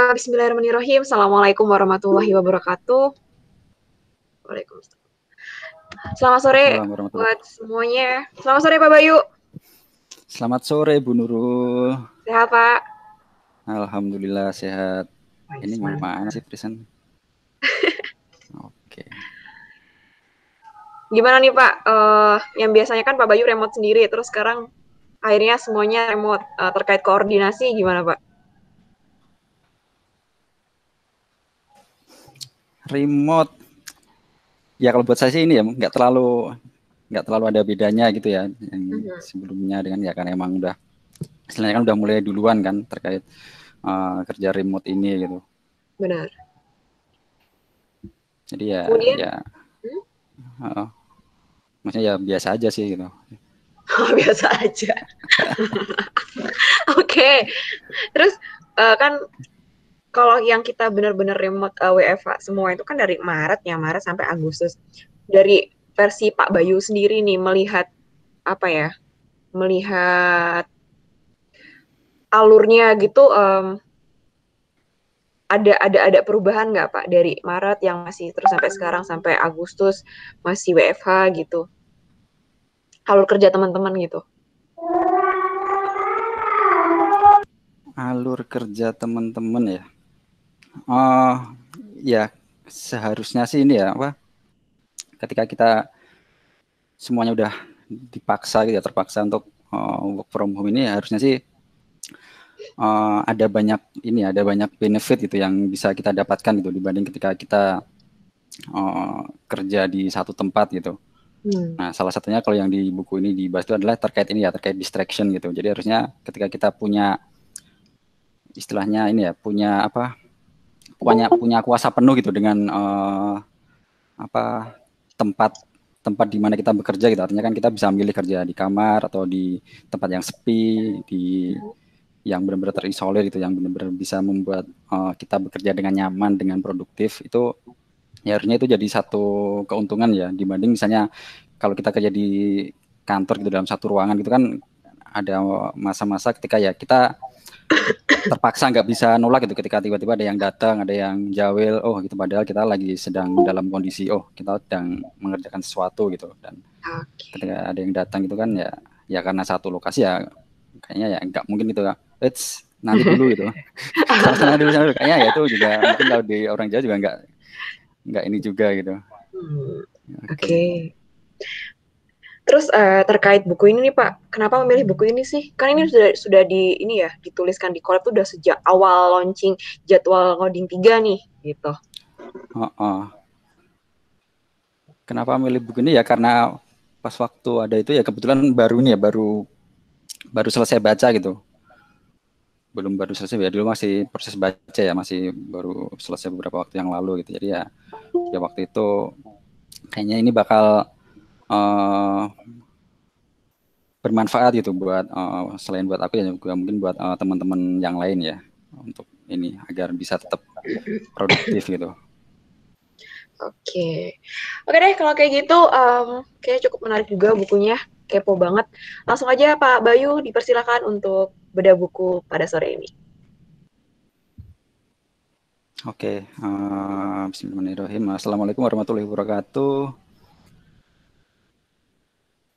Bismillahirrahmanirrahim. Assalamualaikum warahmatullahi wabarakatuh. Waalaikumsalam. Selamat sore Assalamualaikum warahmatullahi buat semuanya. Selamat sore Pak Bayu. Selamat sore Bu Nurul. Sehat Pak? Alhamdulillah sehat. Ini Mantap. mana sih Prisen? Oke. Gimana nih Pak? Yang biasanya kan Pak Bayu remote sendiri, terus sekarang akhirnya semuanya remote. Terkait koordinasi gimana Pak? Remote. Ya kalau buat saya sih ini ya nggak terlalu ada bedanya gitu ya yang sebelumnya dengan ya kan emang udah istilahnya kan udah mulai duluan kan terkait kerja remote ini gitu. Benar. Jadi Kemudian, maksudnya ya biasa aja sih gitu. biasa aja. Oke. Terus kan kalau yang kita benar-benar remote WFH semua itu kan dari Maret sampai Agustus. Dari versi Pak Bayu sendiri nih melihat apa ya? Melihat alurnya gitu ada perubahan nggak Pak dari Maret yang masih terus sampai sekarang sampai Agustus masih WFH gitu. Alur kerja teman-teman gitu. Alur kerja teman-teman ya. Ya seharusnya sih ini ya apa? Ketika kita semuanya udah dipaksa gitu ya, terpaksa untuk work from home ini harusnya sih ada banyak benefit gitu yang bisa kita dapatkan gitu dibanding ketika kita kerja di satu tempat gitu. Nah, salah satunya kalau yang di buku ini dibahas itu adalah terkait distraction gitu. Jadi harusnya ketika kita punya istilahnya ini ya, punya kuasa penuh gitu dengan tempat di mana kita bekerja gitu. Artinya kan kita bisa milih kerja di kamar atau di tempat yang sepi, yang benar-benar terisolir gitu, yang benar-benar bisa membuat kita bekerja dengan nyaman, dengan produktif. Itu ya harusnya itu jadi satu keuntungan ya dibanding misalnya kalau kita kerja di kantor gitu dalam satu ruangan gitu kan ada masa-masa ketika ya kita terpaksa nggak bisa nolak gitu ketika tiba-tiba ada yang datang, ada yang jawel, oh gitu padahal kita lagi sedang dalam kondisi kita sedang mengerjakan sesuatu gitu dan ketika ada yang datang gitu kan ya karena satu lokasi ya kayaknya ya nggak mungkin gitu nanti dulu gitu sana dulu kayaknya ya itu juga mungkin kalau di orang Jawa juga nggak ini juga gitu. Oke. Terus terkait buku ini nih Pak, kenapa memilih buku ini sih? Kan ini sudah dituliskan di Collab tuh udah sejak awal launching jadwal ngoding 3 nih, gitu. Kenapa milih buku ini ya karena pas waktu ada itu ya kebetulan baru selesai baca gitu. Baru selesai ya dulu masih proses baca ya masih baru selesai beberapa waktu yang lalu gitu. Jadi ya waktu itu kayaknya ini bakal bermanfaat gitu buat selain buat aku ya juga mungkin buat teman-teman yang lain ya untuk ini agar bisa tetap produktif gitu. Oke deh kalau kayak gitu kayaknya cukup menarik juga bukunya, kepo banget. Langsung aja Pak Bayu dipersilakan untuk bedah buku pada sore ini. Oke, bismillahirrahmanirrahim. Assalamualaikum warahmatullahi wabarakatuh.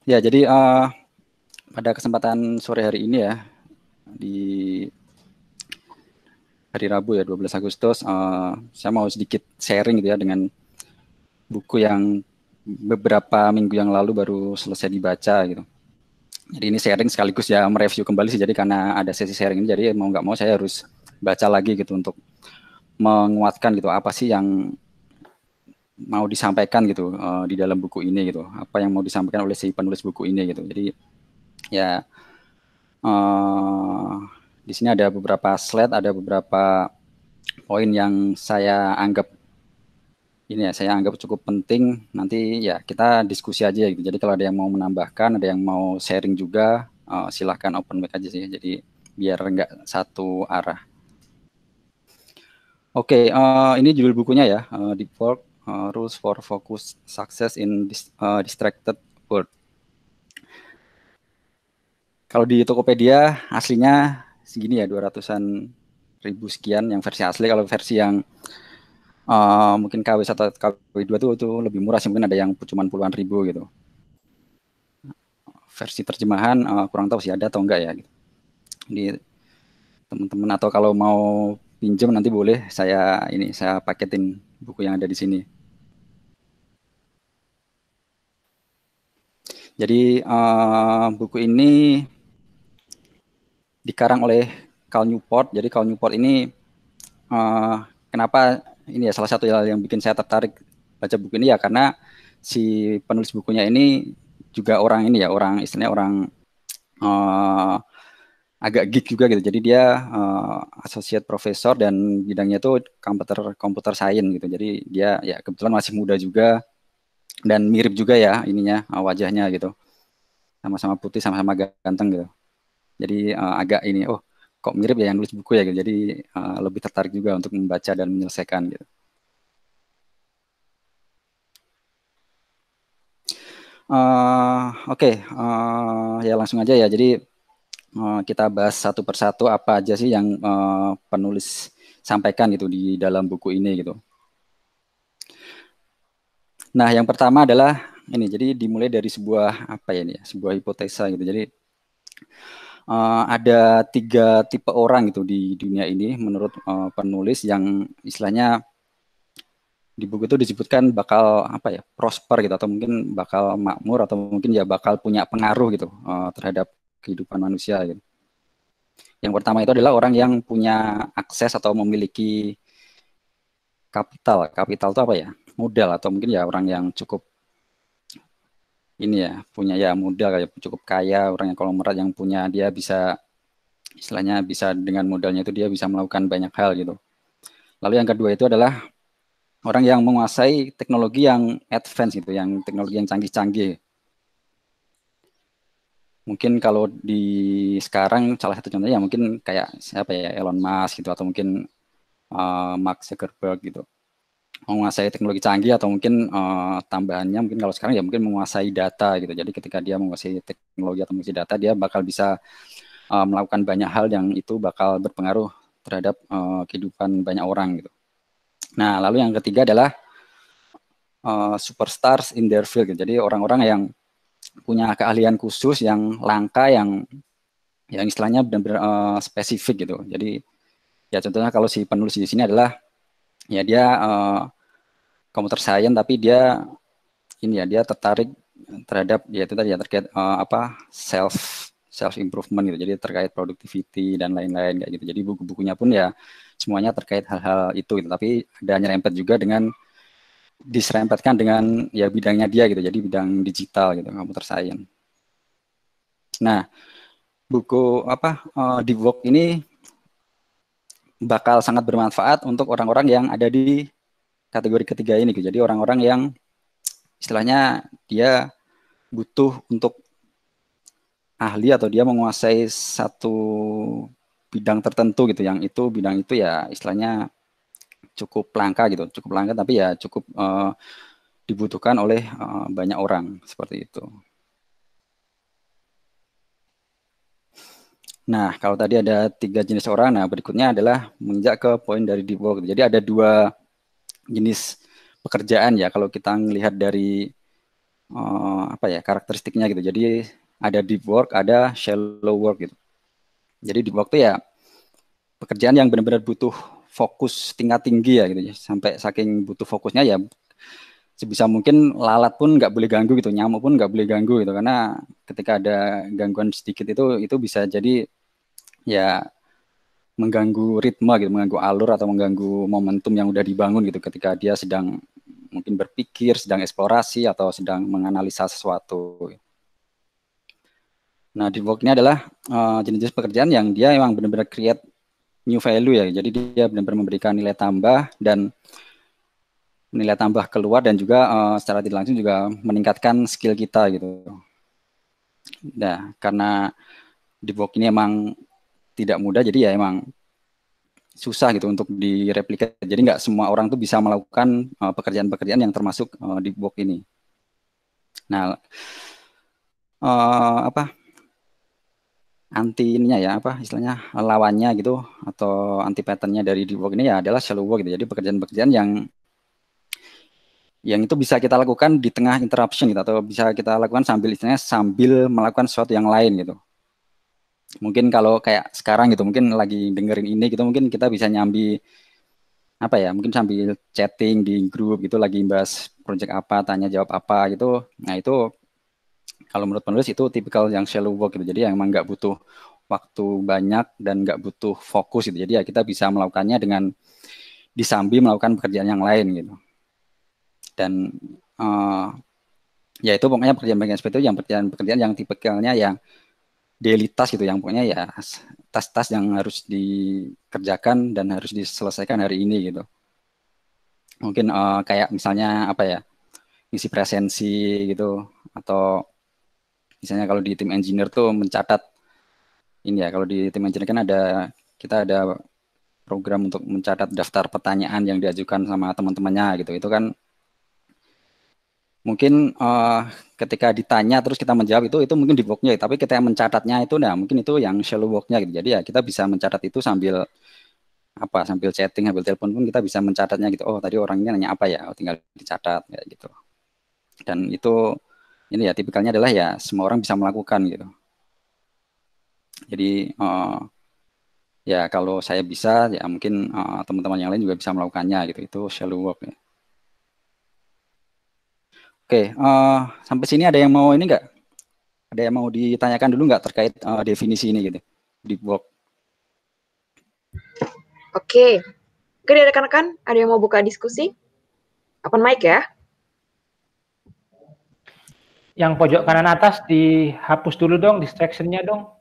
Ya, jadi pada kesempatan sore hari ini ya, di hari Rabu ya 12 Agustus, saya mau sedikit sharing gitu ya dengan buku yang beberapa minggu yang lalu baru selesai dibaca gitu. Jadi ini sharing sekaligus ya mereview kembali sih. Jadi karena ada sesi sharing ini, jadi mau nggak mau saya harus baca lagi gitu untuk menguatkan gitu apa sih yang mau disampaikan gitu di dalam buku ini gitu. Apa yang mau disampaikan oleh si penulis buku ini gitu. Jadi ya di sini ada beberapa slide, ada beberapa poin yang saya anggap cukup penting. Nanti ya kita diskusi aja gitu. Jadi kalau ada yang mau menambahkan, ada yang mau sharing juga, silahkan open mic aja sih. Jadi biar nggak satu arah. Oke, ini judul bukunya ya, Deep Work, Rules for Focused Success in Distracted World. Kalau di Tokopedia aslinya segini ya 200-an ribu sekian yang versi asli. Kalau versi yang mungkin KW1 atau KW2 itu lebih murah sih, mungkin ada yang cuma puluhan ribu gitu. Versi terjemahan kurang tahu sih ada atau enggak ya gitu. Jadi teman-teman atau kalau mau pinjam nanti boleh saya paketin buku yang ada di sini. Jadi buku ini dikarang oleh Cal Newport. Jadi Cal Newport ini kenapa ini ya salah satu hal yang bikin saya tertarik baca buku ini ya karena si penulis bukunya ini juga orang ini ya, orang istilahnya orang agak geek juga gitu. Jadi dia associate professor dan bidangnya itu computer science gitu. Jadi dia ya kebetulan masih muda juga dan mirip juga ya ininya wajahnya gitu. Sama-sama putih, sama-sama ganteng gitu. Jadi agak ini kok mirip ya yang nulis buku ya gitu. Jadi lebih tertarik juga untuk membaca dan menyelesaikan gitu. Oke, ya langsung aja ya. Jadi kita bahas satu persatu apa aja sih yang penulis sampaikan gitu di dalam buku ini gitu. Nah, yang pertama adalah ini. Jadi dimulai dari sebuah apa ya ini ya, sebuah hipotesa gitu. Jadi ada 3 tipe orang gitu di dunia ini menurut penulis yang istilahnya di buku itu disebutkan bakal apa ya prosper gitu atau mungkin bakal makmur atau mungkin ya bakal punya pengaruh gitu terhadap kehidupan manusia gitu. Yang pertama itu adalah orang yang punya akses atau memiliki kapital. Kapital itu apa ya? Modal atau mungkin ya orang yang cukup ini ya punya ya modal kayak cukup kaya, orang yang konglomerat yang punya dia bisa istilahnya bisa dengan modalnya itu dia bisa melakukan banyak hal gitu. Lalu yang kedua itu adalah orang yang menguasai teknologi yang advance gitu, yang teknologi yang canggih-canggih. Mungkin kalau di sekarang salah satu contohnya ya mungkin kayak siapa ya Elon Musk gitu atau mungkin Mark Zuckerberg gitu. Menguasai teknologi canggih atau mungkin tambahannya mungkin kalau sekarang ya mungkin menguasai data gitu. Jadi ketika dia menguasai teknologi atau menguasai data dia bakal bisa melakukan banyak hal yang itu bakal berpengaruh terhadap kehidupan banyak orang gitu. Nah, lalu yang ketiga adalah superstars in their field gitu. Jadi orang-orang yang punya keahlian khusus yang langka yang istilahnya benar-benar spesifik gitu. Jadi ya contohnya kalau si penulis di sini adalah ya dia computer science tapi dia ini ya dia tertarik terhadap ya itu tadi ya terkait apa self improvement gitu. Jadi terkait productivity dan lain-lain kayak gitu. Jadi buku-bukunya pun ya semuanya terkait hal-hal itu gitu. Tapi ada nyerempet juga dengan diserempetkan dengan ya bidangnya dia gitu. Jadi bidang digital gitu, computer science. Nah, buku apa di Vogue ini bakal sangat bermanfaat untuk orang-orang yang ada di kategori ketiga ini gitu. Jadi orang-orang yang istilahnya dia butuh untuk ahli atau dia menguasai satu bidang tertentu gitu yang itu bidang itu ya istilahnya cukup langka gitu, cukup langka tapi ya cukup dibutuhkan oleh banyak orang seperti itu. Nah, kalau tadi ada 3 jenis orang, nah berikutnya adalah menginjak ke poin dari deep work. Jadi ada 2 jenis pekerjaan ya kalau kita melihat dari apa ya karakteristiknya gitu. Jadi ada deep work, ada shallow work gitu. Jadi deep work itu ya pekerjaan yang benar-benar butuh fokus tingkat tinggi ya gitu. Sampai saking butuh fokusnya ya sebisa mungkin lalat pun nggak boleh ganggu gitu, nyamuk pun nggak boleh ganggu gitu. Karena ketika ada gangguan sedikit itu bisa jadi ya mengganggu ritme gitu, mengganggu alur atau mengganggu momentum yang udah dibangun gitu ketika dia sedang mungkin berpikir, sedang eksplorasi atau sedang menganalisa sesuatu. Nah, deep work ini adalah jenis-jenis pekerjaan yang dia memang benar-benar create new value ya. Jadi dia benar-benar memberikan nilai tambah dan nilai tambah keluar dan juga secara tidak langsung juga meningkatkan skill kita gitu. Nah, karena deep work ini emang tidak mudah, jadi ya emang susah gitu untuk direplikat. Jadi nggak semua orang tuh bisa melakukan pekerjaan-pekerjaan yang termasuk deep work ini. Nah, apa anti ininya ya, apa istilahnya lawannya gitu atau anti patternnya dari deep work ini ya adalah shallow work gitu. Jadi pekerjaan-pekerjaan yang itu bisa kita lakukan di tengah interruption gitu, atau bisa kita lakukan sambil istilahnya sambil melakukan sesuatu yang lain gitu. Mungkin kalau kayak sekarang gitu, mungkin lagi dengerin ini gitu, mungkin kita bisa nyambi apa ya, mungkin sambil chatting di grup gitu, lagi bahas project apa, tanya jawab apa gitu. Nah itu kalau menurut penulis itu tipikal yang shallow work gitu. Jadi yang emang nggak butuh waktu banyak dan nggak butuh fokus gitu. Jadi ya kita bisa melakukannya dengan disambi melakukan pekerjaan yang lain gitu. Dan ya itu pokoknya pekerjaan-pekerjaan seperti itu, yang pekerjaan-pekerjaan yang tipikalnya yang daily task gitu, yang pokoknya ya tas-tas yang harus dikerjakan dan harus diselesaikan hari ini gitu. Mungkin kayak misalnya apa ya, isi presensi gitu, atau misalnya kalau di tim engineer tuh mencatat ini ya, kalau di tim engineer kan kita ada program untuk mencatat daftar pertanyaan yang diajukan sama teman-temannya gitu. Itu kan mungkin ketika ditanya terus kita menjawab itu mungkin di worknya, tapi ketika mencatatnya itu nah mungkin itu yang shallow worknya gitu. Jadi ya kita bisa mencatat itu sambil apa, sambil chatting, sambil telepon pun kita bisa mencatatnya gitu. Oh tadi orangnya nanya apa ya, oh, tinggal dicatat kayak gitu. Dan itu ini ya tipikalnya adalah ya semua orang bisa melakukan gitu. Jadi ya kalau saya bisa ya mungkin teman-teman yang lain juga bisa melakukannya gitu. Itu shallow work ya. Oke, sampai sini ada yang mau ini nggak? Ada yang mau ditanyakan dulu nggak terkait definisi ini gitu, deep work? Oke. Oke, rekan-rekan, ada yang mau buka diskusi? Open mic ya. Yang pojok kanan atas dihapus dulu dong, distraction-nya dong.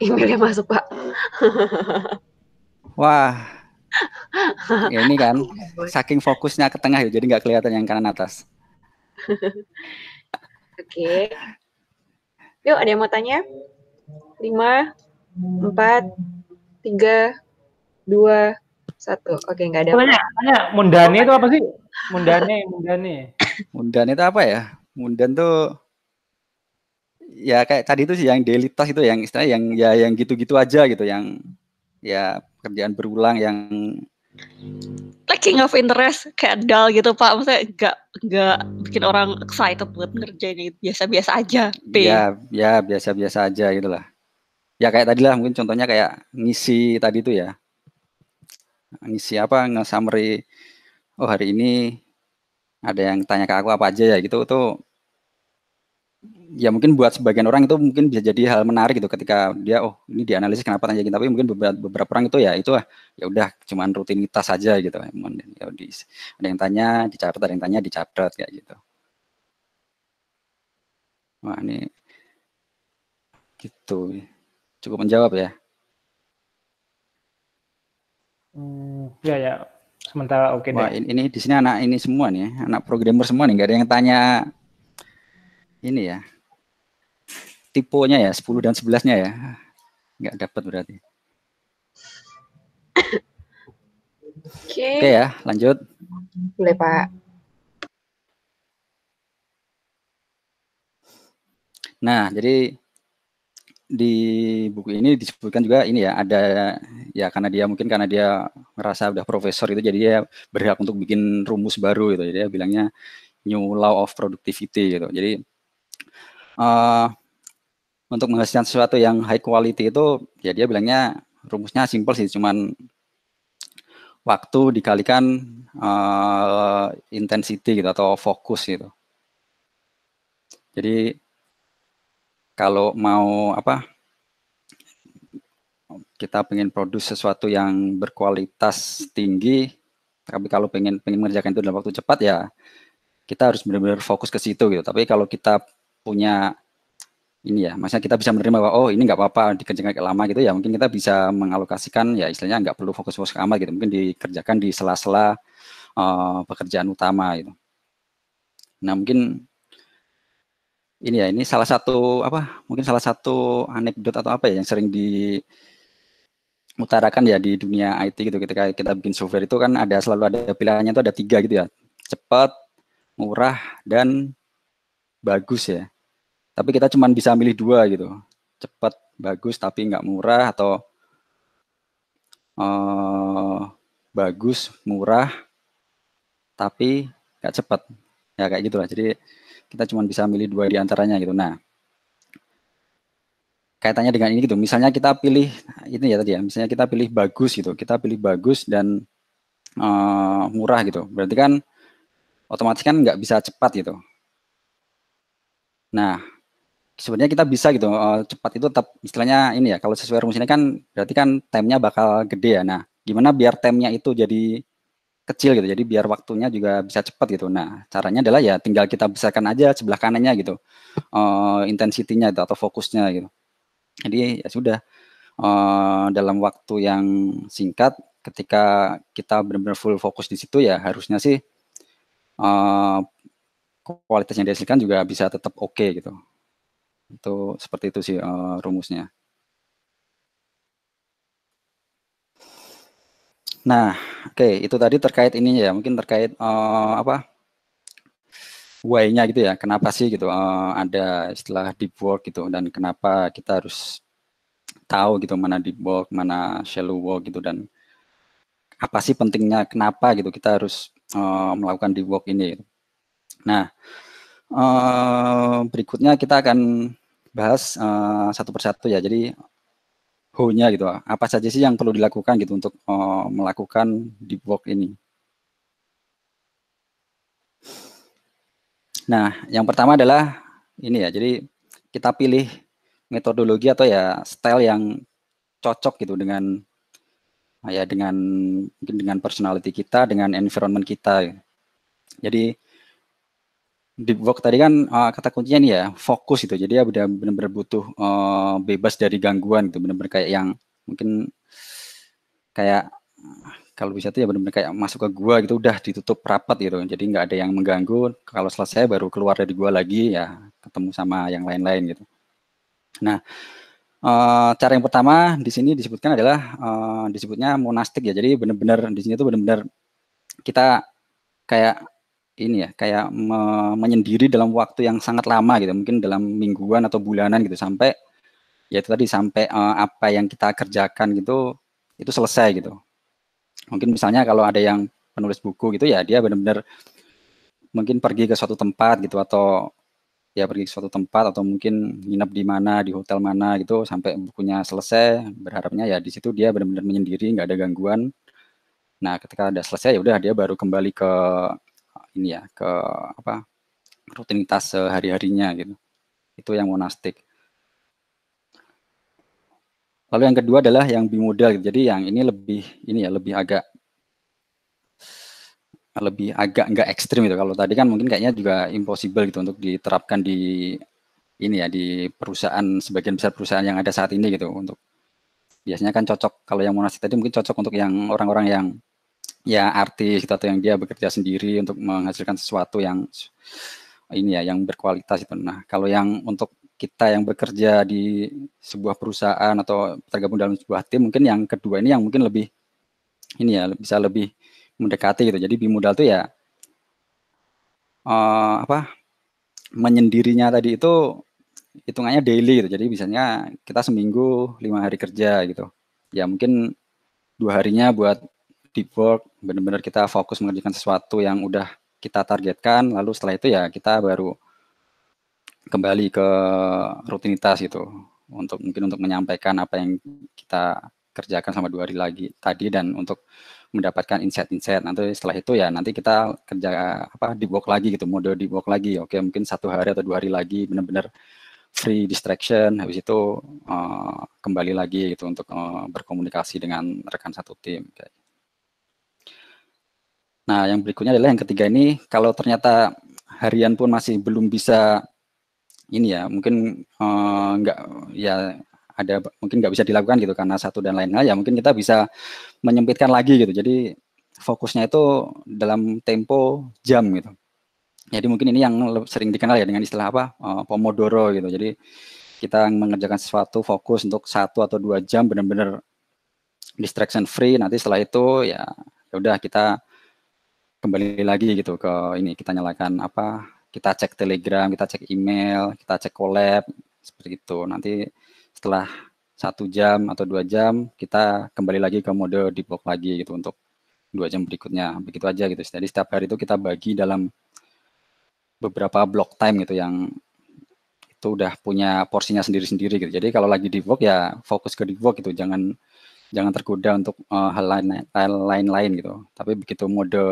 Emailnya masuk, Pak. Wah, ya ini kan saking fokusnya ke tengah ya, jadi nggak kelihatan yang kanan atas. Oke. Yuk, ada yang mau tanya? 5, 4, 3, 2, 1. Oke, nggak ada. Tanya, mundane itu apa sih? Mundane. Mundan itu apa ya? Mundan tuh ya kayak tadi itu sih yang daily task itu, yang istilahnya yang ya yang gitu-gitu aja gitu, yang ya pekerjaan berulang yang lacking of interest, kayak dull gitu Pak. Maksudnya nggak bikin orang excited buat ngerjain, biasa-biasa aja. Ya biasa-biasa aja gitu lah. Ya kayak tadi lah, mungkin contohnya kayak ngisi tadi itu ya. Ngisi apa, nge-summary, oh hari ini ada yang tanya ke aku apa aja ya gitu. Tuh ya mungkin buat sebagian orang itu mungkin bisa jadi hal menarik gitu, ketika dia oh ini dianalisis kenapa tanya gitu, tapi mungkin beberapa orang itu ya ya udah cuman rutinitas saja gitu. Ya, ada yang tanya dicatat, ada yang tanya dicatat kayak gitu. Wah ini gitu, cukup menjawab ya. Ya sementara oke deh. Wah ini di sini anak ini semua nih, anak programmer semua nih, nggak ada yang tanya ini ya, tipenya ya 10 dan 11-nya ya, nggak dapat berarti. Oke ya, lanjut. Boleh Pak. Nah, jadi di buku ini disebutkan juga ini ya, ada ya karena dia merasa udah profesor itu, jadi dia berhak untuk bikin rumus baru gitu. Jadi dia bilangnya new law of productivity gitu. Jadi untuk menghasilkan sesuatu yang high quality itu ya dia bilangnya rumusnya simple sih, cuman waktu dikalikan intensity gitu atau fokus gitu. Jadi kalau mau apa, kita pengen produce sesuatu yang berkualitas tinggi, tapi kalau pengen mengerjakan itu dalam waktu cepat ya kita harus benar-benar fokus ke situ gitu. Tapi kalau kita punya ini ya, maksudnya kita bisa menerima bahwa oh ini nggak apa-apa dikerjakan lama gitu ya, mungkin kita bisa mengalokasikan ya istilahnya nggak perlu fokus-fokus amat gitu, mungkin dikerjakan di sela-sela pekerjaan utama gitu. Nah mungkin ini ya, ini salah satu apa, mungkin salah satu anekdot atau apa ya yang sering diutarakan ya di dunia IT gitu, ketika kita bikin software itu kan selalu ada pilihannya, itu ada 3 gitu ya, cepat, murah, dan bagus ya. Tapi kita cuma bisa milih 2 gitu, cepat, bagus tapi nggak murah, atau bagus, murah tapi nggak cepat. Ya kayak gitulah. Jadi kita cuma bisa milih 2 di antaranya gitu. Nah, kaitannya dengan ini gitu. Misalnya kita pilih ini ya tadi ya. Misalnya kita pilih bagus gitu. Kita pilih bagus dan murah gitu. Berarti kan otomatis kan nggak bisa cepat gitu. Nah, sebenarnya kita bisa gitu, cepat itu tetap istilahnya ini ya, kalau sesuai rumus ini kan berarti kan time-nya bakal gede ya. Nah, gimana biar time-nya itu jadi kecil gitu, jadi biar waktunya juga bisa cepat gitu. Nah, caranya adalah ya tinggal kita besarkan aja sebelah kanannya gitu, intensitinya itu atau fokusnya gitu. Jadi ya sudah, dalam waktu yang singkat ketika kita benar-benar full fokus di situ ya harusnya sih kualitas yang dihasilkan juga bisa tetap oke gitu. Itu seperti itu sih rumusnya. Nah, oke, itu tadi terkait ini ya, mungkin terkait apa why-nya gitu ya, kenapa sih gitu ada istilah deep work gitu, dan kenapa kita harus tahu gitu mana deep work, mana shallow work gitu, dan apa sih pentingnya, kenapa gitu kita harus melakukan deep work ini. Gitu. Nah, berikutnya kita akan bahas satu persatu ya. Jadi how-nya gitu, apa saja sih yang perlu dilakukan gitu untuk melakukan deep work ini. Nah, yang pertama adalah ini ya, jadi kita pilih metodologi atau ya style yang cocok gitu dengan ya mungkin dengan personality kita, dengan environment kita. Jadi deep work tadi kan kata kuncinya nih ya fokus gitu. Jadi ya benar-benar butuh bebas dari gangguan gitu, benar-benar kayak yang mungkin kayak kalau bisa tuh ya benar-benar kayak masuk ke gua gitu udah ditutup rapat gitu. Jadi nggak ada yang mengganggu. Kalau selesai baru keluar dari gua lagi ya ketemu sama yang lain-lain gitu. Nah, cara yang pertama di sini disebutkan adalah disebutnya monastik ya. Jadi benar-benar di sini tuh benar-benar kita kayak ini ya, kayak menyendiri dalam waktu yang sangat lama gitu. Mungkin dalam mingguan atau bulanan gitu sampai ya itu tadi sampai apa yang kita kerjakan gitu itu selesai gitu. Mungkin misalnya kalau ada yang penulis buku gitu ya dia benar-benar mungkin pergi ke suatu tempat gitu atau ya pergi ke suatu tempat atau mungkin nginep di mana di hotel mana gitu sampai bukunya selesai, berharapnya ya di situ dia benar-benar menyendiri nggak ada gangguan. Nah ketika udah selesai ya udah dia baru kembali ke ini ya ke apa rutinitas sehari-harinya gitu. Itu yang monastik. Lalu yang kedua adalah yang bimodal gitu. Jadi yang ini lebih agak nggak ekstrim gitu. Kalau tadi kan mungkin kayaknya juga impossible gitu untuk diterapkan di ini ya di perusahaan sebagian besar perusahaan yang ada saat ini gitu. Untuk biasanya kan cocok kalau yang monastik tadi mungkin cocok untuk yang orang-orang yang ya artis gitu, atau yang dia bekerja sendiri untuk menghasilkan sesuatu yang ini ya yang berkualitas itu. Nah kalau yang untuk kita yang bekerja di sebuah perusahaan atau tergabung dalam sebuah tim mungkin yang kedua ini yang mungkin lebih ini ya bisa lebih mendekati gitu. Jadi bimodal itu ya apa menyendirinya tadi itu hitungannya daily gitu. Jadi misalnya kita seminggu 5 hari kerja gitu. Ya mungkin 2 harinya buat deep work, benar-benar kita fokus mengerjakan sesuatu yang udah kita targetkan. Lalu setelah itu ya kita baru kembali ke rutinitas gitu. Mungkin untuk menyampaikan apa yang kita kerjakan sama 2 hari lagi tadi dan untuk mendapatkan insight-insight. Nanti setelah itu ya nanti kita kerja deep work lagi gitu, mode deep work lagi. Oke, mungkin 1 hari atau 2 hari lagi benar-benar free distraction, habis itu kembali lagi gitu untuk berkomunikasi dengan rekan satu tim. Nah, yang berikutnya adalah yang ketiga ini, kalau ternyata harian pun masih belum bisa ini ya, mungkin nggak ya ada mungkin nggak bisa dilakukan gitu karena satu dan lain hal ya, mungkin kita bisa menyempitkan lagi gitu. Jadi fokusnya itu dalam tempo jam gitu. Jadi mungkin ini yang sering dikenal ya dengan istilah Pomodoro gitu. Jadi kita mengerjakan sesuatu fokus untuk 1 atau 2 jam benar-benar distraction free. Nanti setelah itu ya udah kita kembali lagi gitu ke ini, kita nyalakan kita cek Telegram, kita cek email, kita cek collab seperti itu. Nanti setelah 1 jam atau 2 jam kita kembali lagi ke mode deep work lagi gitu untuk 2 jam berikutnya, begitu aja gitu. Jadi setiap hari itu kita bagi dalam beberapa block time gitu yang itu udah punya porsinya sendiri-sendiri gitu. Jadi kalau lagi deep work ya fokus ke deep work gitu, jangan tergoda untuk hal lain gitu. Tapi begitu mode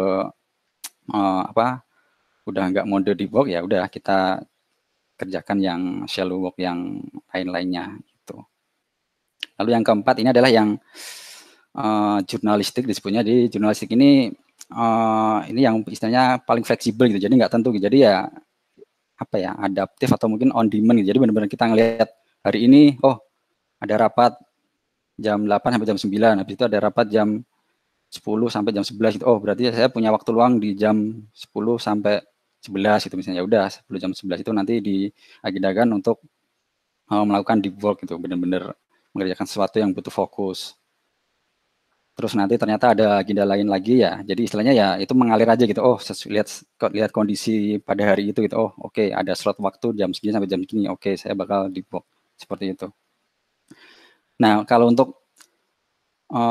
udah nggak mode deep work ya udah kita kerjakan yang shallow work yang lain-lainnya gitu. Lalu yang keempat ini adalah yang jurnalistik disebutnya. Di jurnalistik ini yang istilahnya paling fleksibel gitu, jadi nggak tentu gitu. Jadi ya apa ya, adaptif atau mungkin on demand gitu. Jadi benar-benar kita ngelihat hari ini, oh ada rapat jam 8 sampai jam 9, habis itu ada rapat jam 10 sampai jam 11 gitu. Oh berarti saya punya waktu luang di jam 10 sampai 11 gitu misalnya. Ya udah 10 jam 11 itu nanti diagendakan untuk melakukan deep work gitu, benar-benar mengerjakan sesuatu yang butuh fokus. Terus nanti ternyata ada agenda lain lagi ya. Jadi istilahnya ya itu mengalir aja gitu. Oh, lihat kondisi pada hari itu gitu. Oh, oke, ada slot waktu jam segini sampai jam segini. Oke, saya bakal deep work seperti itu. Nah, kalau untuk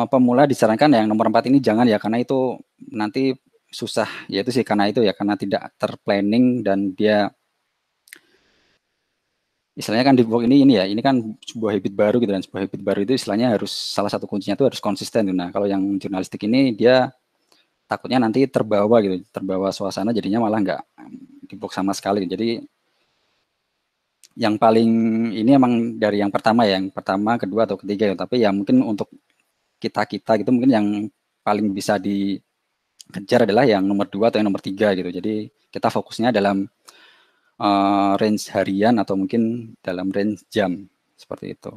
pemula disarankan yang nomor 4 ini jangan ya, karena itu nanti susah. Ya itu sih karena itu ya, karena tidak terplanning dan dia istilahnya kan deep work ini ya, ini kan sebuah habit baru gitu, dan sebuah habit baru itu istilahnya harus salah satu kuncinya itu harus konsisten. Nah, kalau yang jurnalistik ini dia takutnya nanti terbawa gitu, terbawa suasana jadinya malah nggak deep work sama sekali. Jadi yang paling ini emang dari yang pertama ya, yang pertama, kedua atau ketiga ya, tapi ya mungkin untuk kita gitu mungkin yang paling bisa dikejar adalah yang nomor 2 atau yang nomor 3 gitu. Jadi kita fokusnya dalam range harian atau mungkin dalam range jam seperti itu.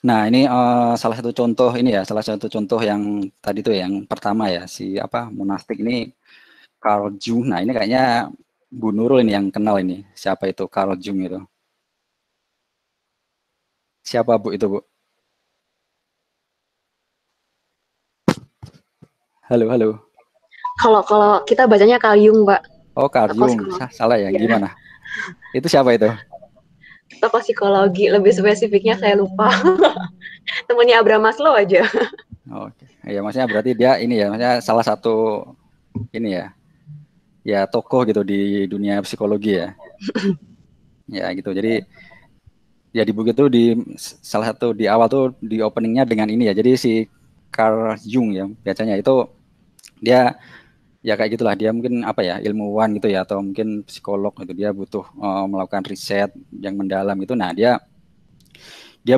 Nah ini salah satu contoh ini ya, salah satu contoh yang tadi tuh yang pertama ya, si monastik ini Carl Jung. Nah ini kayaknya Bu Nurul ini yang kenal ini, siapa itu Carl Jung itu? Siapa Bu itu Bu? Halo, halo. Kalau kita bacanya Kalyung, Pak. Oh, Carl Jung. Salah ya, gimana? Itu siapa itu? Tokoh psikologi, lebih spesifiknya saya lupa. Temennya Abraham Maslow aja. Oke. Ya maksudnya berarti dia ini ya, maksudnya salah satu ini ya. Ya tokoh gitu di dunia psikologi ya. Ya gitu. Jadi ya di buku itu di salah satu di awal tuh di openingnya dengan ini ya. Jadi si Carl Jung ya biasanya itu dia ya kayak gitulah, dia mungkin ilmuwan gitu ya, atau mungkin psikolog gitu, dia butuh melakukan riset yang mendalam itu. Nah dia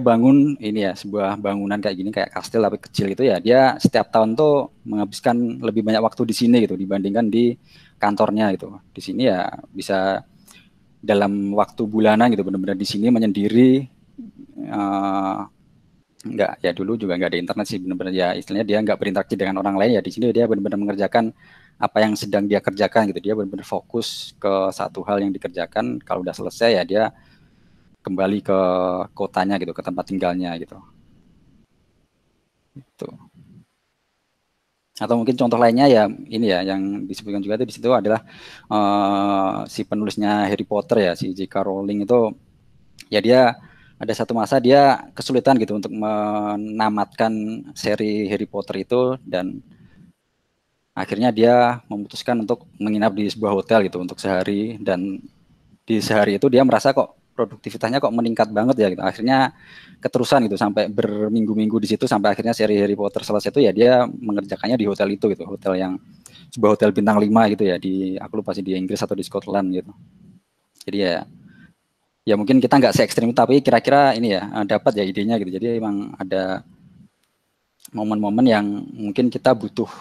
bangun ini ya, sebuah bangunan kayak gini, kayak kastil tapi kecil gitu ya. Dia setiap tahun tuh menghabiskan lebih banyak waktu di sini gitu dibandingkan di kantornya gitu. Di sini ya bisa dalam waktu bulanan gitu, benar-benar di sini menyendiri. Enggak ya, dulu juga nggak ada internet sih, benar-benar ya istilahnya dia nggak berinteraksi dengan orang lain ya. Di sini dia benar-benar mengerjakan apa yang sedang dia kerjakan gitu. Dia benar-benar fokus ke satu hal yang dikerjakan. Kalau udah selesai ya dia kembali ke kotanya gitu, ke tempat tinggalnya gitu. Itu. Atau mungkin contoh lainnya ya ini ya, yang disebutkan juga di situ adalah si penulisnya Harry Potter ya, si J.K. Rowling itu ya, dia ada satu masa dia kesulitan gitu untuk menamatkan seri Harry Potter itu, dan akhirnya dia memutuskan untuk menginap di sebuah hotel gitu untuk sehari, dan di sehari itu dia merasa kok produktivitasnya kok meningkat banget ya gitu. Akhirnya keterusan gitu sampai berminggu-minggu di situ, sampai akhirnya seri Harry Potter selesai itu ya dia mengerjakannya di hotel itu gitu, hotel yang sebuah hotel bintang 5 gitu ya, di aku lupa sih di Inggris atau di Scotland gitu. Jadi ya mungkin kita nggak se-ekstrim itu, tapi kira-kira ini ya dapat ya idenya gitu. Jadi emang ada momen-momen yang mungkin kita butuh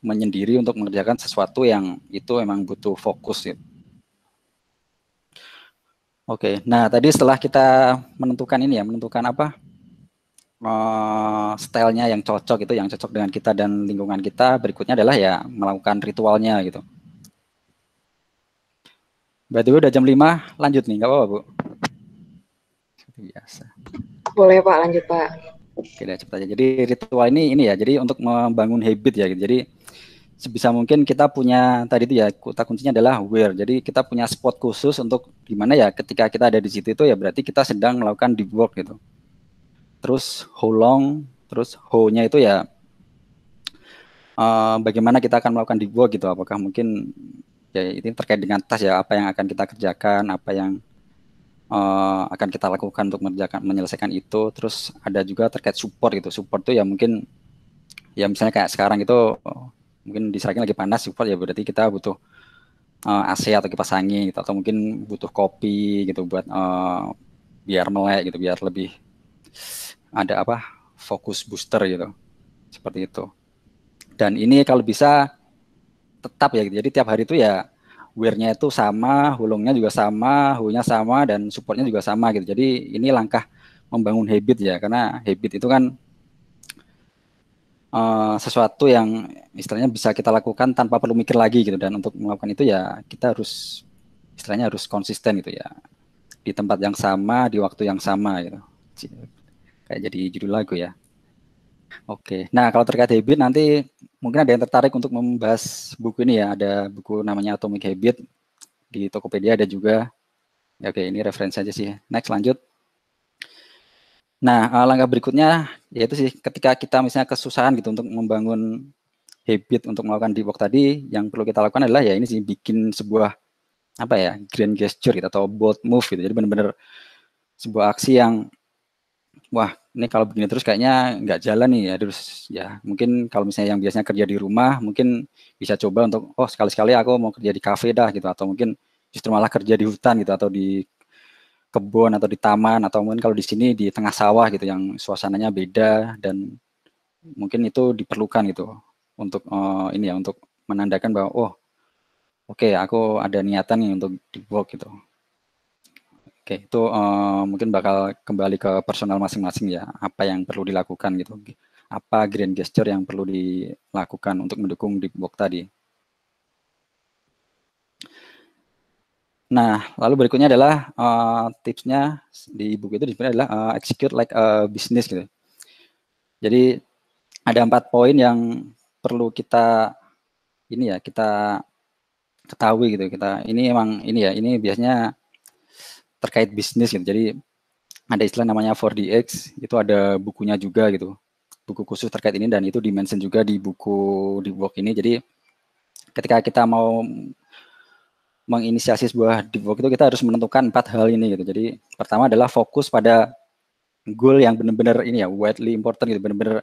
menyendiri untuk mengerjakan sesuatu yang itu emang butuh fokus gitu. Oke, nah tadi setelah kita menentukan ini ya, menentukan stylenya yang cocok, itu yang cocok dengan kita dan lingkungan kita, berikutnya adalah ya melakukan ritualnya gitu. Berarti udah jam 5, lanjut nih, nggak apa-apa Bu? Biasa. Boleh Pak, lanjut Pak. Oke, cepet aja. Jadi ritual ini ya, jadi untuk membangun habit ya gitu. Jadi sebisa mungkin kita punya tadi itu ya, kata kuncinya adalah where. Jadi kita punya spot khusus untuk gimana ya ketika kita ada di situ itu ya berarti kita sedang melakukan deep work gitu. Terus how long, terus how-nya itu ya bagaimana kita akan melakukan deep work gitu. Apakah mungkin ya ini terkait dengan task ya, apa yang akan kita kerjakan, apa yang akan kita lakukan untuk menyelesaikan itu. Terus ada juga terkait support gitu. Support itu ya mungkin ya misalnya kayak sekarang itu mungkin di Seragen lagi panas, support ya berarti kita butuh AC atau kipas angin gitu, atau mungkin butuh kopi gitu buat biar melek gitu, biar lebih ada apa fokus booster gitu, seperti itu. Dan ini kalau bisa tetap ya gitu. Jadi tiap hari itu ya wear-nya itu sama, hulungnya juga sama, hu-nya sama, dan supportnya juga sama gitu. Jadi ini langkah membangun habit ya, karena habit itu kan sesuatu yang istilahnya bisa kita lakukan tanpa perlu mikir lagi gitu, dan untuk melakukan itu ya kita harus istilahnya harus konsisten gitu ya, di tempat yang sama, di waktu yang sama gitu. Kayak jadi judul lagu ya. Oke, nah kalau terkait habit nanti mungkin ada yang tertarik untuk membahas buku ini ya, ada buku namanya Atomic Habit di Tokopedia ada juga. Ya, oke, ini referensi aja sih. Next, lanjut. Nah, langkah berikutnya yaitu sih ketika kita misalnya kesusahan gitu untuk membangun habit untuk melakukan deep work tadi, yang perlu kita lakukan adalah ya ini sih, bikin sebuah apa ya, grand gesture gitu atau bold move gitu. Jadi benar-benar sebuah aksi yang wah, ini kalau begini terus kayaknya nggak jalan nih ya. Terus ya mungkin kalau misalnya yang biasanya kerja di rumah mungkin bisa coba untuk sekali-sekali aku mau kerja di kafe dah gitu, atau mungkin justru malah kerja di hutan gitu, atau di kebun atau di taman, atau mungkin kalau di sini di tengah sawah gitu yang suasananya beda, dan mungkin itu diperlukan gitu untuk ini ya, untuk menandakan bahwa oke, aku ada niatan nih untuk di work gitu. Oke, itu mungkin bakal kembali ke personal masing-masing ya, apa yang perlu dilakukan gitu, apa grand gesture yang perlu dilakukan untuk mendukung deep work tadi. Nah, lalu berikutnya adalah tipsnya di buku itu sebenarnya adalah execute like a business gitu. Jadi ada 4 poin yang perlu kita ini ya, kita ketahui gitu. Ini emang ini ya, ini biasanya terkait bisnis gitu. Jadi ada istilah namanya 4DX, itu ada bukunya juga gitu. Buku khusus terkait ini, dan itu dimention juga di buku di work ini. Jadi ketika kita mau menginisiasi sebuah deep work itu kita harus menentukan 4 hal ini gitu. Jadi pertama adalah fokus pada goal yang benar-benar ini ya, widely important gitu, benar-benar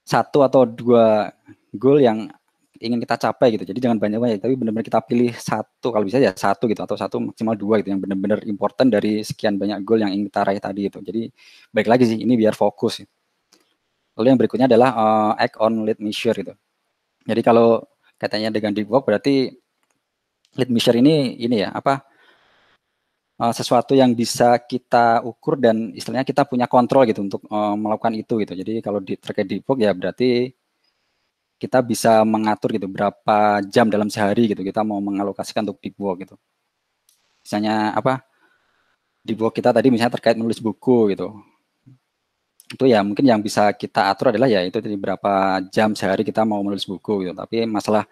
1 atau 2 goal yang ingin kita capai gitu. Jadi jangan banyak-banyak, tapi benar-benar kita pilih 1, kalau bisa ya 1 gitu, atau 1 maksimal 2 gitu, yang benar-benar important dari sekian banyak goal yang ingin kita raih tadi itu. Jadi baik lagi sih, ini biar fokus. Lalu yang berikutnya adalah act on lead measure gitu. Jadi kalau katanya dengan deep work berarti lead measure ini ya apa, sesuatu yang bisa kita ukur dan istilahnya kita punya kontrol gitu untuk melakukan itu gitu. Jadi kalau terkait deep work ya berarti kita bisa mengatur gitu berapa jam dalam sehari gitu kita mau mengalokasikan untuk deep work gitu. Misalnya apa, deep work kita tadi misalnya terkait menulis buku gitu. Itu ya mungkin yang bisa kita atur adalah ya itu tadi berapa jam sehari kita mau menulis buku gitu. Tapi masalah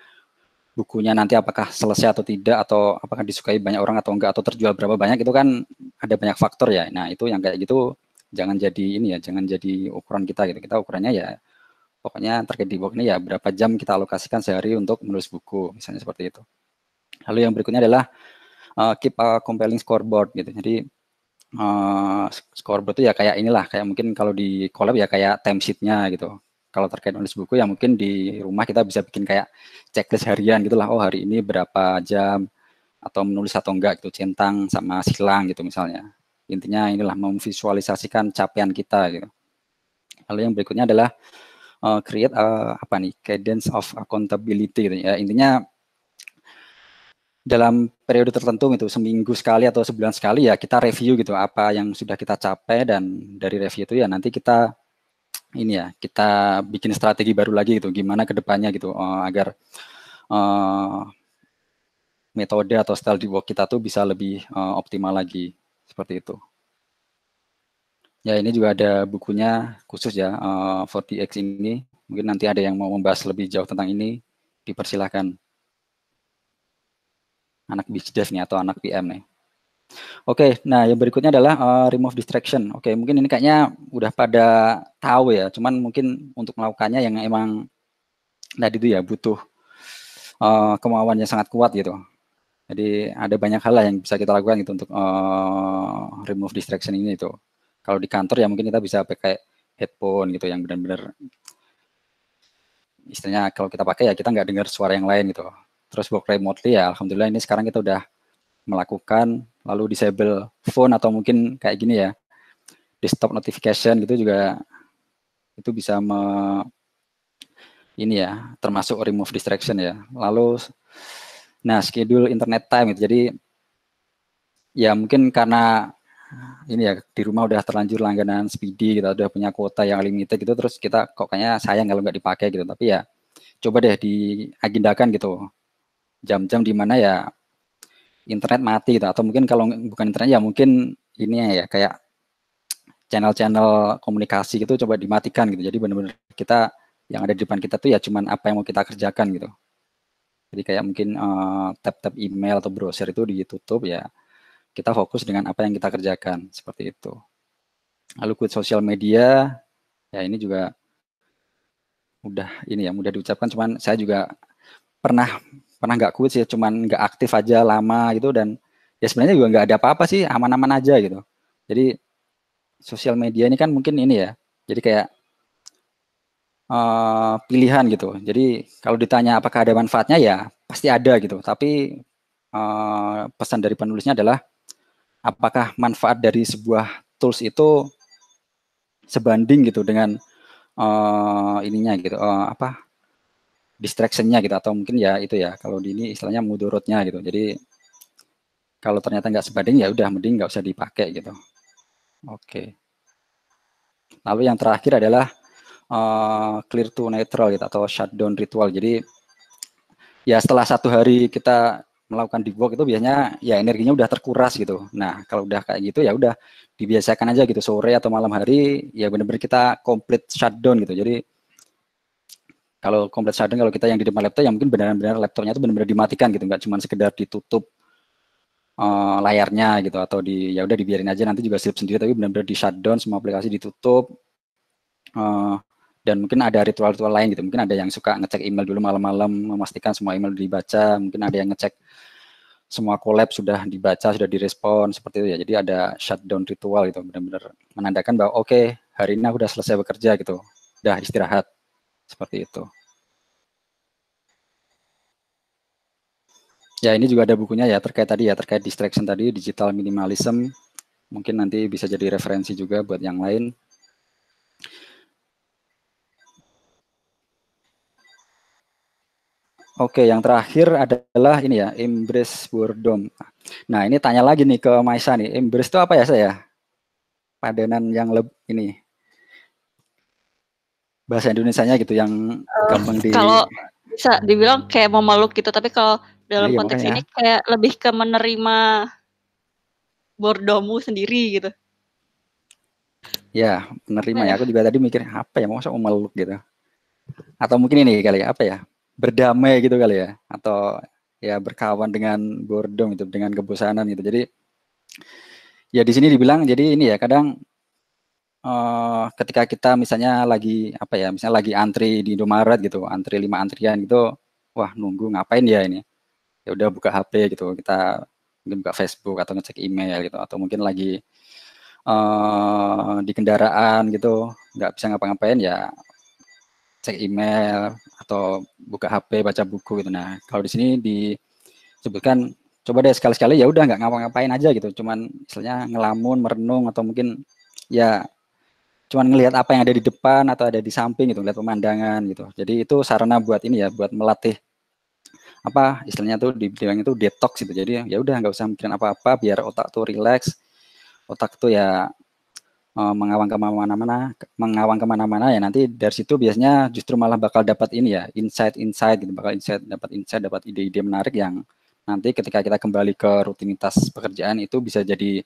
bukunya nanti apakah selesai atau tidak, atau apakah disukai banyak orang atau enggak, atau terjual berapa banyak, itu kan ada banyak faktor ya. Nah, itu yang kayak gitu jangan jadi ini ya, jangan jadi ukuran kita gitu. Kita ukurannya ya pokoknya terkait di work ini ya berapa jam kita alokasikan sehari untuk menulis buku, misalnya seperti itu. Lalu yang berikutnya adalah keep a compelling scoreboard gitu. Jadi scoreboard itu ya kayak inilah, kayak mungkin kalau di collab ya kayak time sheet-nya gitu. Kalau terkait menulis buku ya mungkin di rumah kita bisa bikin kayak checklist harian gitulah. Hari ini berapa jam atau menulis atau enggak gitu, centang sama silang gitu misalnya. Intinya inilah memvisualisasikan capaian kita gitu. Lalu yang berikutnya adalah create apa nih, cadence of accountability gitu ya. Intinya dalam periode tertentu itu seminggu sekali atau sebulan sekali ya kita review gitu apa yang sudah kita capai, dan dari review itu ya nanti kita ini ya, kita bikin strategi baru lagi gitu, gimana ke depannya gitu agar metode atau style di work kita tuh bisa lebih optimal lagi, seperti itu. Ya, ini juga ada bukunya khusus ya 4DX ini. Mungkin nanti ada yang mau membahas lebih jauh tentang ini, dipersilahkan. Anak BizDev nih atau anak PM nih. Oke, nah yang berikutnya adalah remove distraction. Oke, mungkin ini kayaknya udah pada tahu ya, cuman mungkin untuk melakukannya yang emang tadi itu ya butuh kemauan yang sangat kuat gitu. Jadi ada banyak hal lah yang bisa kita lakukan gitu untuk remove distraction ini itu. Kalau di kantor ya mungkin kita bisa pakai headphone gitu yang benar-benar istilahnya kalau kita pakai ya kita nggak dengar suara yang lain gitu. Terus work remotely ya alhamdulillah ini sekarang kita udah melakukan lalu disable phone atau mungkin kayak gini ya di stop notification gitu juga itu bisa ini ya termasuk remove distraction ya. Lalu nah schedule internet time gitu. Jadi ya mungkin karena ini ya di rumah udah terlanjur langganan speedy gitu, udah punya kuota yang limited gitu, terus kita kok kayaknya sayang kalau nggak dipakai gitu. Tapi ya coba deh diagendakan gitu jam-jam di mana ya internet mati gitu, atau mungkin kalau bukan internet ya mungkin ini ya kayak channel-channel komunikasi gitu coba dimatikan gitu. Jadi benar-benar kita yang ada di depan kita tuh ya cuman apa yang mau kita kerjakan gitu. Jadi kayak mungkin tab-tab email atau browser itu ditutup ya. Kita fokus dengan apa yang kita kerjakan seperti itu. Lalu quit sosial media ya ini juga udah ini ya mudah diucapkan, cuman saya juga pernah nggak quit sih, cuman nggak aktif aja lama gitu dan ya sebenarnya juga nggak ada apa-apa sih, aman-aman aja gitu. Jadi sosial media ini kan mungkin ini ya, jadi kayak pilihan gitu. Jadi kalau ditanya apakah ada manfaatnya ya pasti ada gitu. Tapi pesan dari penulisnya adalah apakah manfaat dari sebuah tools itu sebanding gitu dengan ininya gitu apa distraction-nya gitu, atau mungkin ya itu ya kalau di ini istilahnya mudorotnya gitu. Jadi kalau ternyata nggak sebanding ya udah mending nggak usah dipakai gitu. Oke. Lalu yang terakhir adalah clear to neutral gitu atau shutdown ritual. Jadi ya setelah 1 hari kita melakukan deep work itu biasanya ya energinya udah terkuras gitu. Nah kalau udah kayak gitu ya udah dibiasakan aja gitu sore atau malam hari ya benar-benar kita complete shutdown gitu. Jadi kalau complete shutdown kalau kita yang di depan laptop ya mungkin benar-benar laptopnya itu benar-benar dimatikan gitu, nggak cuma sekedar ditutup layarnya gitu atau ya udah dibiarin aja nanti juga sleep sendiri, tapi benar-benar di shutdown, semua aplikasi ditutup. Dan mungkin ada ritual-ritual lain gitu, mungkin ada yang suka ngecek email dulu malam-malam memastikan semua email dibaca, mungkin ada yang ngecek semua collab sudah dibaca, sudah direspon seperti itu ya. Jadi ada shutdown ritual gitu, benar-benar menandakan bahwa oke, hari ini aku udah selesai bekerja gitu, udah istirahat seperti itu. Ya ini juga ada bukunya ya terkait tadi ya, terkait distraction tadi, digital minimalism. Mungkin nanti bisa jadi referensi juga buat yang lain. Oke, yang terakhir adalah ini ya, embrace boredom. Nah ini tanya lagi nih ke Maisa nih, embrace itu apa ya saya? Padanan yang ini bahasa Indonesianya gitu yang gampang di. Kalau bisa dibilang kayak memeluk gitu, tapi kalau dalam iya, konteks makanya. ini kayak lebih ke menerima bordommu sendiri gitu. Ya, menerima ya. Aku juga tadi mikir apa ya, masa memeluk gitu. Atau mungkin ini kali ya, apa ya? Berdamai gitu kali ya, atau ya berkawan dengan boredom itu, dengan kebosanan gitu. Jadi ya di sini dibilang jadi ini ya kadang ketika kita misalnya lagi apa ya, misalnya lagi antri di Indomaret gitu, antri 5 antrian gitu, wah nunggu ngapain ya ini? Ya udah buka HP gitu, kita mungkin buka Facebook atau ngecek email gitu, atau mungkin lagi di kendaraan gitu, nggak bisa ngapa-ngapain ya cek email atau buka HP baca buku gitu. Nah kalau di sini disebutkan coba deh sekali-sekali ya udah nggak ngapa-ngapain aja gitu, cuman misalnya ngelamun, merenung, atau mungkin ya cuman ngelihat apa yang ada di depan atau ada di samping gitu, lihat pemandangan gitu. Jadi itu sarana buat ini ya, buat melatih apa istilahnya tuh dibilang itu detox gitu. Jadi ya udah nggak usah mikirin apa-apa biar otak tuh relax, otak tuh ya mengawang kemana-mana ya, nanti dari situ biasanya justru malah bakal dapat ini ya insight gitu, bakal dapat ide-ide menarik yang nanti ketika kita kembali ke rutinitas pekerjaan itu bisa jadi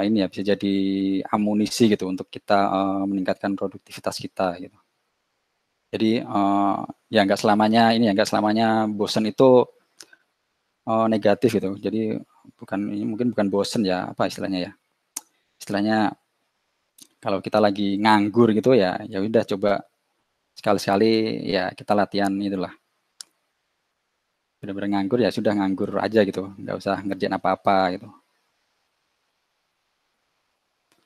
ini ya, bisa jadi amunisi gitu untuk kita meningkatkan produktivitas kita gitu. Jadi ya nggak selamanya ini ya, nggak selamanya bosen itu negatif gitu. Jadi mungkin bukan bosen ya, apa istilahnya ya? Istilahnya kalau kita lagi nganggur gitu ya, ya udah coba sekali-sekali ya kita latihan itulah. Benar-benar nganggur ya sudah nganggur aja gitu, nggak usah ngerjain apa-apa gitu.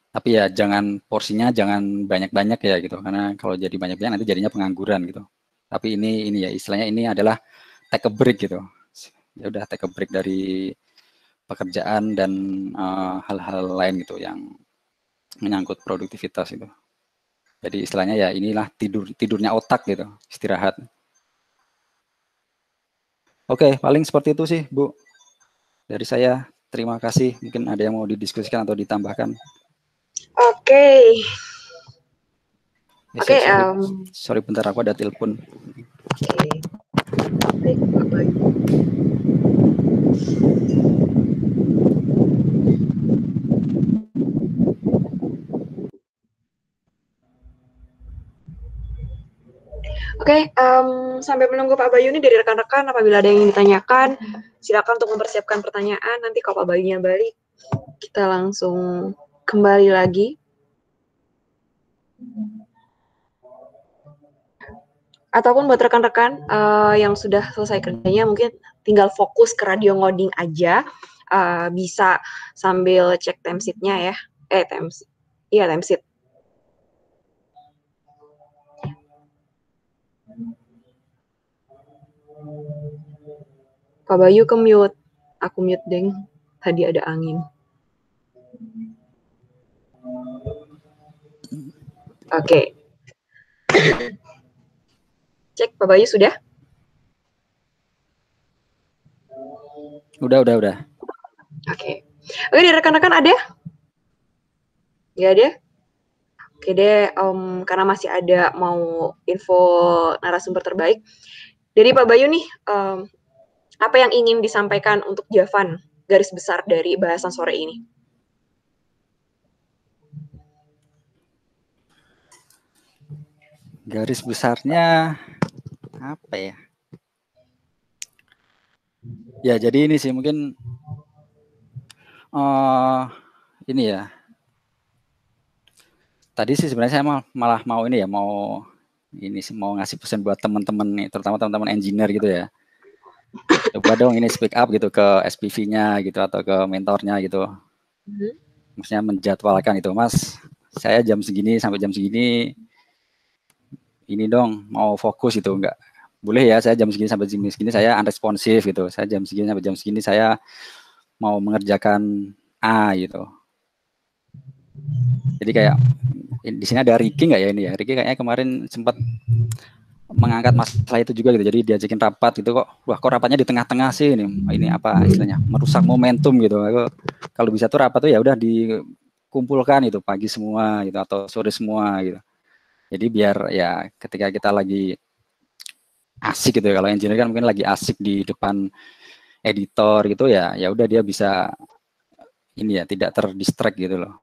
Tapi ya jangan porsinya jangan banyak-banyak ya gitu, karena kalau jadi banyak-banyak nanti jadinya pengangguran gitu. Tapi ini ya istilahnya ini adalah take a break gitu. Ya udah take a break dari pekerjaan dan hal-hal lain gitu yang menyangkut produktivitas itu. Jadi istilahnya ya inilah tidurnya otak gitu, istirahat. Oke, paling seperti itu sih, Bu. Dari saya, terima kasih. Mungkin ada yang mau didiskusikan atau ditambahkan. Oke. Ya, Oke, sorry bentar aku ada telepon. Oke. Baik, Pak Bayu. Oke, sampai menunggu Pak Bayu ini dari rekan-rekan, apabila ada yang ingin ditanyakan, silakan untuk mempersiapkan pertanyaan. Nanti kalau Pak Bayunya balik, kita langsung kembali lagi. Ataupun buat rekan-rekan yang sudah selesai kerjanya, mungkin tinggal fokus ke radio ngoding aja, bisa sambil cek timesheet-nya ya. Timesheet. Pak Bayu ke mute. Aku mute, deng. Tadi ada angin. Oke. Cek, Pak Bayu sudah? Udah. Oke. Oke, di rekan-rekan ada? Nggak ada? Oke deh, karena masih ada mau info narasumber terbaik. Dari Pak Bayu nih, apa yang ingin disampaikan untuk Javan garis besar dari bahasan sore ini? Garis besarnya apa ya? Ya jadi ini sih mungkin ini ya. Tadi sih sebenarnya saya malah mau ini ya, mau ngasih pesan buat teman-teman nih, terutama teman-teman engineer gitu ya. Coba dong ini speak up gitu ke SPV-nya gitu atau ke mentornya gitu. Maksudnya menjadwalkan itu, Mas, saya jam segini sampai jam segini ini dong mau fokus itu enggak boleh ya, saya jam segini sampai jam segini saya unresponsif gitu, saya jam segini sampai jam segini saya mau mengerjakan A gitu. Jadi kayak di sini ada Ricky nggak ya ini ya, Ricky kayaknya kemarin sempat mengangkat masalah itu juga gitu, jadi diajakin rapat gitu kok, wah kok rapatnya di tengah-tengah sih, ini apa istilahnya merusak momentum gitu. Aku, kalau bisa tuh rapat tuh ya udah dikumpulkan itu pagi semua gitu atau sore semua gitu. Jadi biar ya ketika kita lagi asik gitu ya, kalau engineer kan mungkin lagi asik di depan editor gitu ya, ya udah dia bisa ini ya tidak terdistract gitu loh.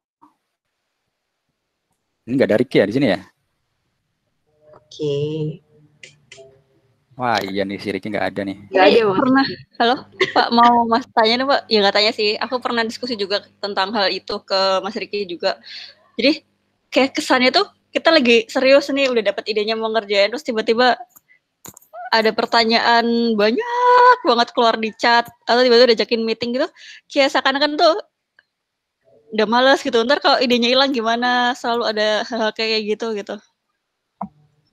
Ini nggak ada Ricky ya di sini ya? Oke. Wah iya nih si Ricky nggak ada nih. Nggak ada, Mas. Pernah, halo Pak, mau Mas tanya nih Pak? Ya nggak tanya sih, aku pernah diskusi juga tentang hal itu ke Mas Ricky juga. Jadi kayak kesannya tuh kita lagi serius nih, udah dapat idenya mau ngerjain, terus tiba-tiba ada pertanyaan banyak banget keluar di chat, atau tiba-tiba diajakin meeting gitu, kayak seakan-akan tuh udah males gitu, ntar kalau idenya hilang gimana, selalu ada hal-hal kayak gitu.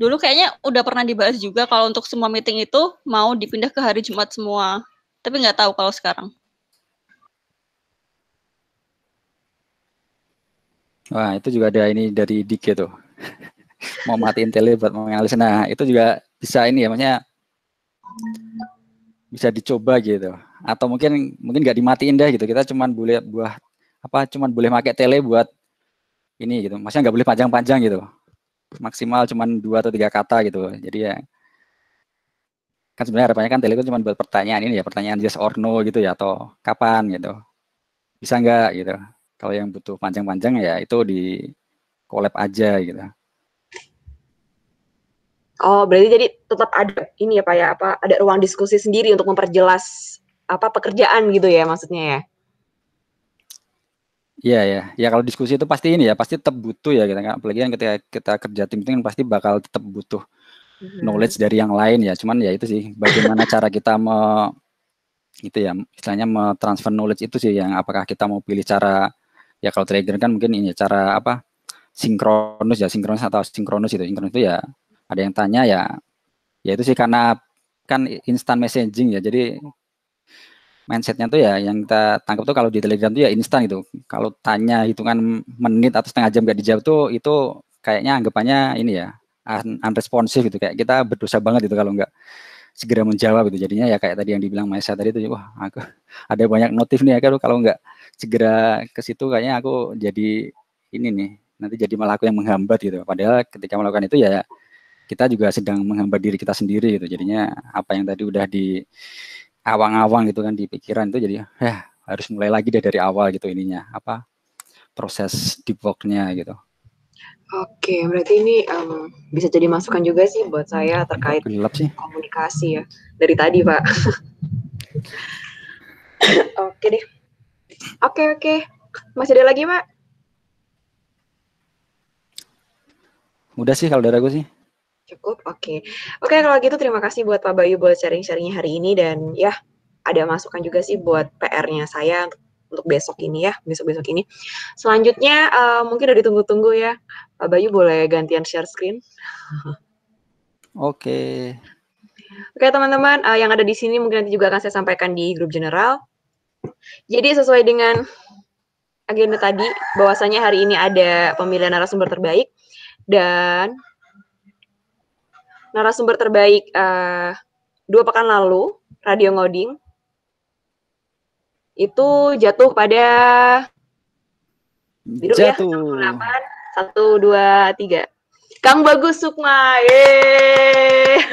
Dulu kayaknya udah pernah dibahas juga kalau untuk semua meeting itu mau dipindah ke hari Jumat semua, tapi nggak tahu kalau sekarang. Wah itu juga ada ini dari Dik tuh. Mau matiin tele buat menganalisis. Nah itu juga bisa ini ya, maksudnya bisa dicoba gitu. Atau mungkin nggak dimatiin deh gitu. Kita cuman boleh cuman boleh pakai tele buat ini gitu. Maksudnya nggak boleh panjang-panjang gitu. Maksimal cuman 2 atau 3 kata gitu. Jadi ya kan sebenarnya harapannya kan tele itu cuma buat pertanyaan ini ya, pertanyaan yes or no gitu ya, atau kapan gitu. Bisa nggak gitu. Kalau yang butuh panjang-panjang ya itu di collab aja gitu. Oh, berarti jadi tetap ada ini ya Pak ya, ada ruang diskusi sendiri untuk memperjelas pekerjaan gitu ya maksudnya ya. Iya ya, ya kalau diskusi itu pasti ini ya, pasti tetap butuh ya kita kan, apalagi kan ketika kita kerja tim itu kan pasti bakal tetap butuh knowledge dari yang lain ya. Cuman ya itu sih, bagaimana cara kita itu ya, istilahnya transfer knowledge itu sih yang apakah kita mau pilih cara ya kalau Telegram kan mungkin ini cara sinkronus atau sinkronus itu ya ada yang tanya ya itu sih karena kan instant messaging ya, jadi mindsetnya tuh ya yang kita tangkap tuh kalau di Telegram tuh ya instan gitu. Kalau tanya hitungan menit atau setengah jam gak dijawab tuh itu kayaknya anggapannya ini ya unresponsive gitu, kayak kita berdosa banget itu kalau nggak segera menjawab gitu. Jadinya ya kayak tadi yang dibilang Maisa tadi tuh, wah aku ada banyak notif nih ya, kalau nggak segera ke situ kayaknya aku jadi ini nih, nanti jadi malah aku yang menghambat gitu. Padahal ketika melakukan itu ya kita juga sedang menghambat diri kita sendiri gitu. Jadinya apa yang tadi udah di awang-awang gitu kan di pikiran itu jadi harus mulai lagi dari awal gitu ininya proses deep work-nya gitu. Oke, berarti ini bisa jadi masukan juga sih buat saya terkait komunikasi ya dari tadi Pak. Oke deh. Oke. Masih ada lagi Pak? Udah sih kalau dari aku sih. Cukup, oke. Oke, kalau gitu terima kasih buat Pak Bayu buat sharing-sharingnya hari ini, dan ya ada masukan juga sih buat PR-nya saya untuk besok ini ya, besok-besok ini. Selanjutnya mungkin udah ditunggu-tunggu ya, Pak Bayu boleh gantian share screen. Oke. Oke teman-teman, yang ada di sini mungkin nanti juga akan saya sampaikan di grup general. Jadi sesuai dengan agenda tadi, bahwasanya hari ini ada pemilihan narasumber terbaik, dan narasumber terbaik 2 pekan lalu, Radio Ngoding, itu jatuh pada biru ya, 1, 2, 3. Kang Bagus Sukma, yeay.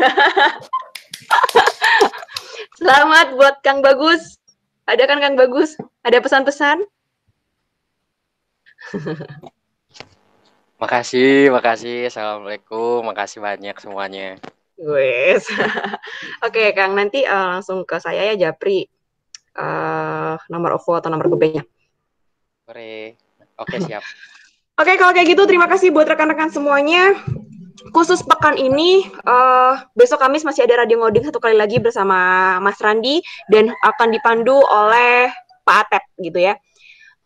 Selamat buat Kang Bagus. Ada kan Kang Bagus? Ada pesan-pesan? Makasih. Assalamualaikum. Makasih banyak semuanya. Wes. Oke, Kang, nanti langsung ke saya ya, Japri. Nomor OVO atau nomor GoPay-nya. Oke, siap. Oke, kalau kayak gitu terima kasih buat rekan-rekan semuanya. Khusus pekan ini, besok Kamis masih ada Radio Ngoding satu kali lagi bersama Mas Randi, dan akan dipandu oleh Pak Atep gitu ya.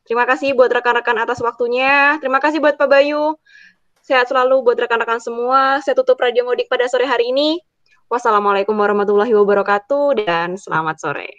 Terima kasih buat rekan-rekan atas waktunya. Terima kasih buat Pak Bayu. Sehat selalu buat rekan-rekan semua. Saya tutup Radio Ngoding pada sore hari ini. Wassalamualaikum warahmatullahi wabarakatuh dan selamat sore.